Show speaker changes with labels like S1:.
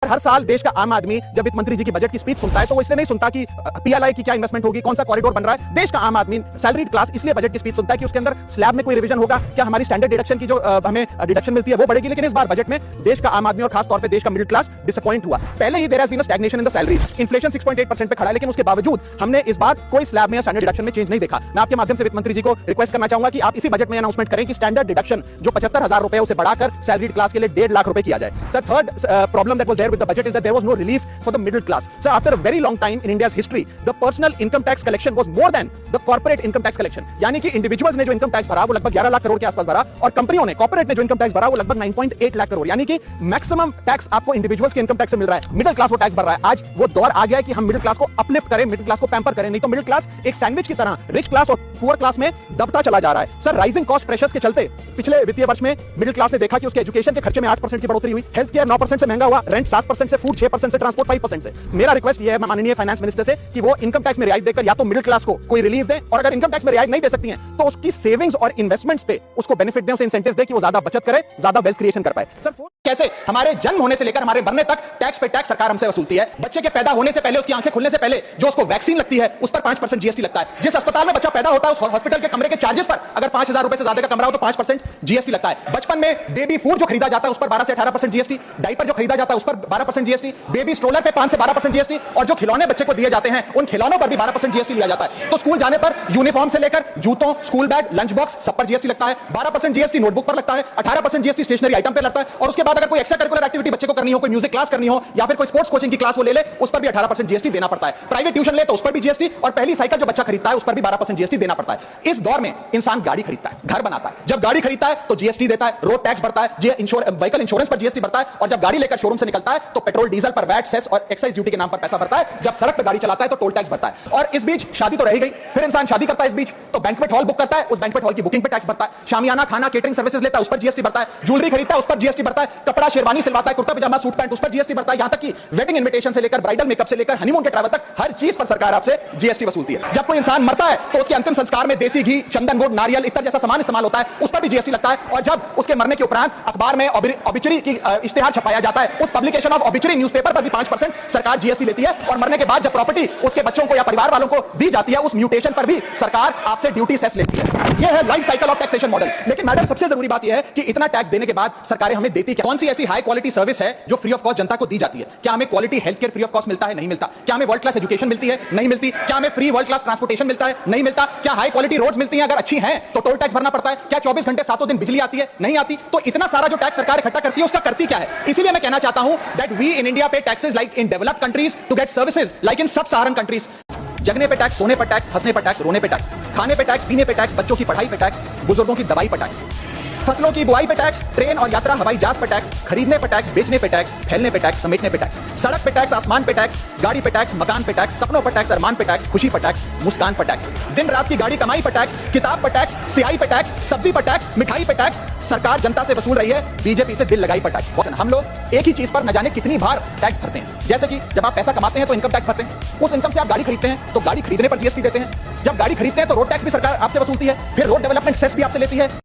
S1: हर साल देश का आम आदमी जब वित्त मंत्री जी की बजट की स्पीच सुनता है तो वो इसलिए नहीं सुनता कि पीएलआई की क्या इन्वेस्टमेंट होगी, कौन सा कॉरिडोर बन रहा है। देश का आम आदमी सैलरीड क्लास इसलिए बजट की स्पीच सुनता है कि उसके अंदर स्लैब में कोई रिवीजन होगा, क्या हमारी स्टैंडर्ड डिडक्शन की जो हमें डिडक्शन मिलती है वो बढ़ेगी। लेकिन इस बार बजट में देश का आम आदमी और खास तौर पे देश का मिडिल क्लास डिसअपॉइंट हुआ। पहले ही there has been a stagnation in the salaries, inflation 6.8% पे खड़ा है, लेकिन उसके बावजूद हमने इस बार कोई स्लैब में या स्टैंडर्ड डिडक्शन में चेंज नहीं देखा। मैं आपके माध्यम से वित्त मंत्री जी को रिक्वेस्ट करना चाहूंगा कि आप इसी बजट में अनाउंसमेंट करें कि स्टैंडर्ड डिडक्शन जो 75,000 रुपए उसे बढ़ाकर सैलरीड क्लास के लिए 1.5 लाख रुपए किया जाए। Sir, third problem that was there with the budget is that there was no relief for the middle class. Sir, after a very long time in India's history the personal income tax collection was more than the corporate income tax collection. यानी कि individuals ने जो income tax भरा वो लगभग 11 लाख करोड़ के आसपास भरा, और कंपनियों ने, कॉर्पोरेट ने जो इनकम टैक्स भरा वो लगभग 9.8 लाख करोड़। यानी कि मैक्सिमम टैक्स आपको इंडिविजुअल्स के इनकम टैक्स से मिल रहा है, मिडिल क्लास वो टैक्स भर रहा है। आज वो दौर आ गया है कि हम मिडिल क्लास को अपलिफ्ट करें, मिडिल क्लास को पैम्पर करें, नहीं तो मिडिल क्लास एक सैंडविच की तरह रिच क्लास और पुअर क्लास में दबता चला जा रहा है। सर, राइजिंग कॉस्ट प्रेशर्स के चलते पिछले वित्तीय वर्ष में मिडिल क्लास ने देखा कि उसके एजुकेशन के खर्चे में 8% की बढ़ोतरी हुई, हेल्थ केयर 9% से महंगा हुआ, रेंट 7% से, फूड 6% से, ट्रांसपोर्ट 5% से। मेरा रिक्वेस्ट ये है माननीय फाइनेंस मिनिस्टर से कि वो इनकम टैक्स में रियायत देकर या तो मिडिल क्लास को कोई रिलीफ दें, और अगर इनकम टैक्स में रियायत नहीं दे सकती हैं तो उसकी सेविंग्स और इन्वेस्टमेंट्स पे उसको बेनिफिट दें, उसे इंसेंटिव्स दें कि वो ज्यादा बचत करे, ज्यादा वेल्थ क्रिएशन कर पाए। सर, कैसे हमारे जन्म होने से लेकर हमारे मरने तक टैक्स पे टैक्स सरकार हमसे वसूलती है। बच्चे के पैदा होने से पहले, उसकी आंखें खुलने से पहले जो उसको वैक्सीन लगती है उस पर 5% जीएसटी लगता है। जिस अस्पताल में बच्चा पैदा होता है उस हॉस्पिटल के कमरे के चार्जेस पर अगर 5,000 रुपए से ज्यादा का कमरा हो तो 5% जीएसटी लगता है। बचपन में बेबी फूड जो खरीदा जाता है उस पर 12 से 18% जीएसटी, डायपर जो खरीदा जाता है उस पर 12% जीएसटी, बेबी स्ट्रोलर पे 5 से 12% जीएसटी, और जो खिलौने बच्चे को दिए जाते हैं उन खिलौनों पर भी 12% जीएसटी लिया जाता है। तो स्कूल जाने पर यूनिफॉर्म से लेकर जूतों, स्कूल बैग, लंच बॉक्स सब पर जीएसटी लगता है। 12% जीएसटी नोटबुक पर लगता है, 18% जीएसटी स्टेशनरी आइटम पर लगता है, और उसके बाद अगर कोई एक्स्ट्रा करिकुलर एक्टिविटी बच्चे को करनी हो, कोई म्यूजिक क्लास करनी हो या फिर कोई स्पोर्ट्स कोचिंग की क्लास वो ले ले, उस पर भी 18% जीएसटी देना पड़ता है। प्राइवेट ट्यूशन ले तो उस पर भी जीएसटी, और पहली साइकिल जो बच्चा खरीदता है उस पर भी 12% जीएसटी देना पड़ता है। इस दौर में इंसान गाड़ी खरीदता है, घर बनाता है, जब गाड़ी खरीदता है तो जीएसटी देता है, रोड टैक्स भरता है, व्हीकल इंश्योरेंस पर जीएसटी भरता है, और जब गाड़ी लेकर शोरूम से निकलता है तो पेट्रोल डीजल पर वैट, सेस और एक्साइज ड्यूटी के नाम पर पैसा भरता है। जब सड़क पर गाड़ी चलाता है तो टोल टैक्स भरता है। और इस बीच शादी तो रह गई, फिर इंसान शादी करता है, इस बीच तो बैंक्वेट हॉल बुक करता है, उस बैंक्वेट हॉल की बुकिंग पर टैक्स भरता है, शामियाना, खाना, केटरिंग सर्विसेज लेता है उस पर जीएसटी भरता है, ज्वेलरी खरीदता है उस पर जीएसटी भरता है, कपड़ा शेरवानी सिलवाता है, कुर्ता पजामा, सूट पैंट, उस पर जीएसटी भरता है, यहां तक कि वेडिंग इनविटेशन से लेकर ब्राइडल मेकअप से लेकर हनीमून के ट्रैवल तक हर चीज पर सरकार आपसे जीएसटी वसूलती है। जब कोई इंसान मरता है तो उसके अंतिम संस्कार में देसी घी, चंदन, गुड़, नारियल इत्तर जैसा सामान इस्तेमाल होता है, उस पर भी जीएसटी लगता है। और जब उसके मरने के उपरांत अखबार में ऑबिचुरी की इश्तिहार छपाया जाता है, उस पब्लिकेशन ऑफ ऑबिचुरी न्यूज़पेपर पर भी 5% सरकार जीएसटी लेती है। और मरने के बाद जब प्रॉपर्टी उसके बच्चों को या परिवार वालों को दी जाती है, उस म्यूटेशन पर भी सरकार आपसे ड्यूटी सेस लेती है। यह है life cycle of taxation model. लेकिन मैडम, सबसे जरूरी बात यह है कि इतना टैक्स देने के बाद सरकारें हमें देती क्या? कौन सी ऐसी हाई क्वालिटी सर्विस है जो फ्री ऑफ कॉस्ट जनता को दी जाती है? क्या हमें quality health care free of cost मिलता है? नहीं मिलता। क्या हमें वर्ल्ड क्लास एजुकेशन मिलती है? नहीं मिलती। क्या हमें फ्री वर्ल्ड क्लास ट्रांसपोर्टेशन मिलता है? नहीं मिलता। क्या हाई क्वालिटी रोड्स मिलती हैं? अगर अच्छी हैं तो टोल टैक्स भरना पड़ता है। क्या 24 घंटे 7 दिन बिजली आती है? नहीं आती। तो इतना सारा जो टैक्स सरकार इकट्ठा करती है उसका करती क्या है? इसीलिए मैं कहना चाहता हूं that we in India pay taxes like in developed countries to get services like in sub Saharan countries. जगने पे टैक्स, सोने पर टैक्स, हंसने पर टैक्स, रोने पे टैक्स, खाने पे टैक्स, पीने पे टैक्स, बच्चों की पढ़ाई पे टैक्स, बुजुर्गों की दवाई पर टैक्स, फसलों की बुआई पे टैक्स, ट्रेन और यात्रा हवाई जहाज पर टैक्स, खरीदने पे टैक्स, बेचने पे टैक्स, फैलने पे टैक्स, समेटने पे टैक्स, सड़क पे टैक्स, आसमान पे टैक्स, गाड़ी पे टैक्स, मकान पे टैक्स, सपनों पर टैक्स, अरमान पे टैक्स, खुशी पर टैक्स, मुस्कान पर टैक्स, दिन रात की गाड़ी कमाई पर टैक्स, किताब पर टैक्स, सियाई पे टैक्स, सब्जी पर टैक्स, मिठाई पे टैक्स। सरकार जनता से वसूल रही है बीजेपी से दिल लगाई पर टैक्स। हम लोग एक ही चीज पर न जाने कितनी बार टैक्स भरते हैं। जैसे कि जब आप पैसा कमाते हैं तो इनकम टैक्स भरते हैं, उस इनकम से आप गाड़ी खरीदते हैं तो गाड़ी खरीदने पर जीएसटी देते हैं, जब गाड़ी खरीदते हैं तो रोड टैक्स भी सरकार आपसे वसूलती है, फिर रोड डेवलपमेंट सेस भी आपसे लेती है।